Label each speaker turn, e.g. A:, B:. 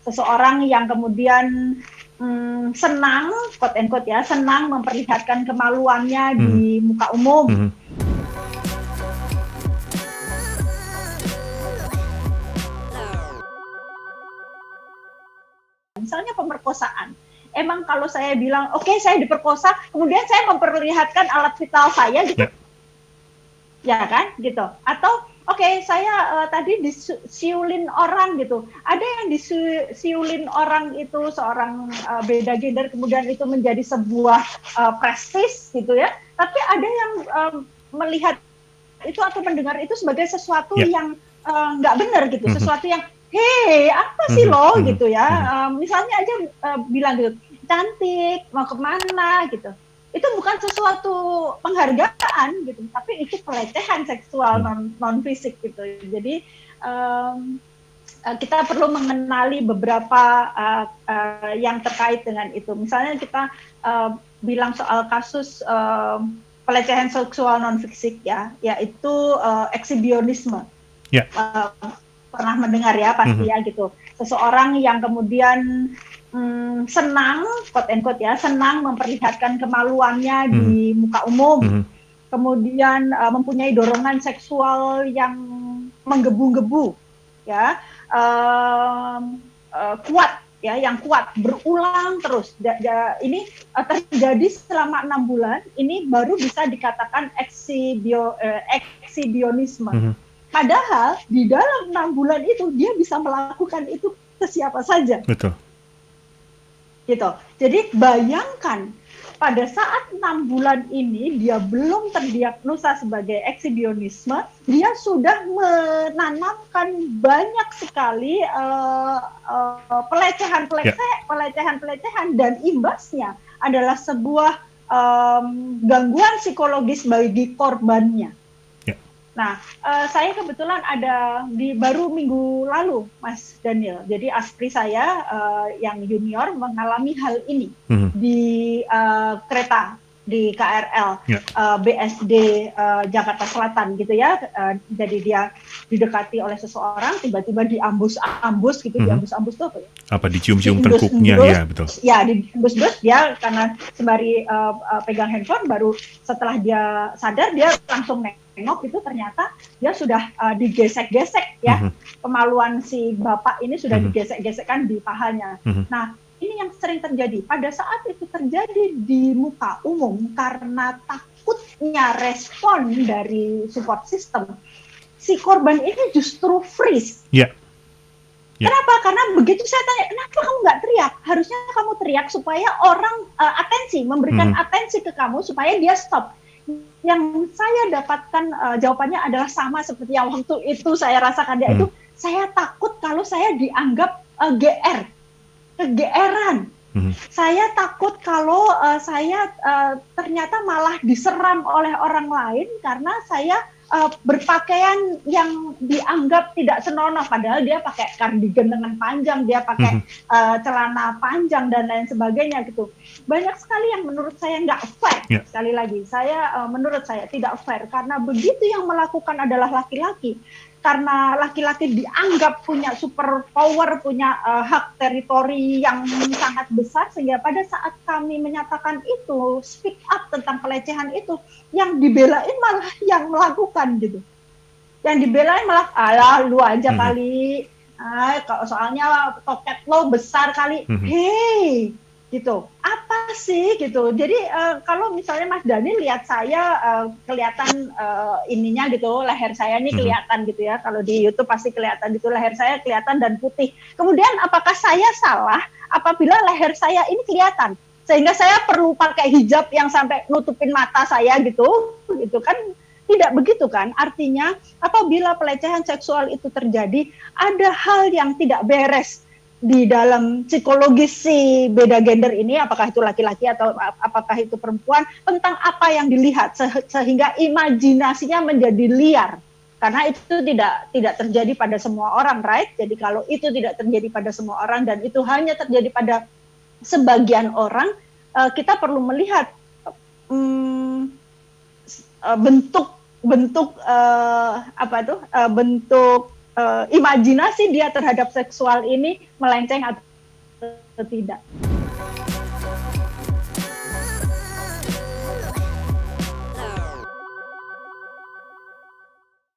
A: seseorang yang kemudian senang, quote and quote ya, senang memperlihatkan kemaluannya di muka umum. Misalnya pemerkosaan. Emang kalau saya bilang, oke, saya diperkosa, kemudian saya memperlihatkan alat vital saya gitu. Ya kan, gitu. Atau oke, saya tadi disiulin orang gitu. Ada yang disiulin orang itu seorang beda gender, kemudian itu menjadi sebuah prestis gitu ya. Tapi ada yang melihat itu atau mendengar itu sebagai sesuatu yang nggak benar gitu, sesuatu yang hei, apa sih lo gitu ya. Misalnya aja bilang gitu, cantik, mau kemana gitu. Itu bukan sesuatu penghargaan gitu, tapi itu pelecehan seksual non fisik gitu. Jadi kita perlu mengenali beberapa yang terkait dengan itu. Misalnya kita bilang soal kasus pelecehan seksual non fisik ya, yaitu ekshibionisme. Pernah mendengar ya pasti ya gitu. Seseorang yang kemudian senang, quote and quote ya, senang memperlihatkan kemaluannya di muka umum, kemudian mempunyai dorongan seksual yang menggebu-gebu, ya, kuat, ya, yang kuat, berulang terus. Ini terjadi selama 6 bulan, ini baru bisa dikatakan ekshibionisme. Padahal di dalam 6 bulan itu dia bisa melakukan itu ke siapa saja.
B: Betul.
A: Gitu. Jadi bayangkan pada saat 6 bulan ini dia belum terdiagnosa sebagai ekshibionisme, dia sudah menanamkan banyak sekali pelecehan dan imbasnya adalah sebuah gangguan psikologis bagi korbannya. Nah, saya kebetulan ada baru minggu lalu, Mas Daniel. Jadi istri saya yang junior mengalami hal ini di kereta di KRL BSD Jakarta Selatan gitu ya. Jadi dia didekati oleh seseorang, tiba-tiba diambus gitu. Diambus tuh apa ya?
B: Apa dicium-cium tengkuknya, ya betul.
A: Ya, diambus dia karena sembari pegang handphone, baru setelah dia sadar dia langsung nengok itu ternyata dia sudah digesek-gesek ya. Kemaluan si bapak ini sudah digesek-gesekkan di pahanya. Nah, ini yang sering terjadi. Pada saat itu terjadi di muka umum karena takutnya respon dari support system, si korban ini justru freeze. Kenapa? Karena begitu saya tanya, kenapa kamu nggak teriak? Harusnya kamu teriak supaya orang memberikan atensi ke kamu supaya dia stop. Yang saya dapatkan jawabannya adalah sama seperti yang waktu itu saya rasakan dia itu, saya takut kalau saya dianggap kegeeran. Saya takut kalau saya ternyata malah diseram oleh orang lain karena saya berpakaian yang dianggap tidak senonoh, padahal dia pakai kardigan lengan panjang, dia pakai celana panjang dan lain sebagainya gitu. Banyak sekali yang menurut saya nggak fair. Sekali lagi, menurut saya tidak fair karena begitu yang melakukan adalah laki-laki. Karena laki-laki dianggap punya super power, punya hak teritori yang sangat besar, sehingga pada saat kami menyatakan itu, speak up tentang pelecehan itu, yang dibelain malah yang melakukan gitu. Yang dibelain malah, alah lu aja kali, soalnya toket lo besar kali, hei, gitu. Apa sih gitu. Jadi kalau misalnya Mas Dhani lihat saya kelihatan ininya gitu, leher saya ini kelihatan gitu ya. Kalau di YouTube pasti kelihatan gitu, leher saya kelihatan dan putih. Kemudian apakah saya salah apabila leher saya ini kelihatan? Sehingga saya perlu pakai hijab yang sampai nutupin mata saya gitu kan? Tidak begitu kan? Artinya apabila pelecehan seksual itu terjadi, ada hal yang tidak beres di dalam psikologis si beda gender ini, apakah itu laki-laki atau apakah itu perempuan, tentang apa yang dilihat sehingga imajinasinya menjadi liar. Karena itu tidak terjadi pada semua orang, right? Jadi kalau itu tidak terjadi pada semua orang dan itu hanya terjadi pada sebagian orang, kita perlu melihat bentuk imajinasi dia terhadap seksual ini melenceng atau tidak.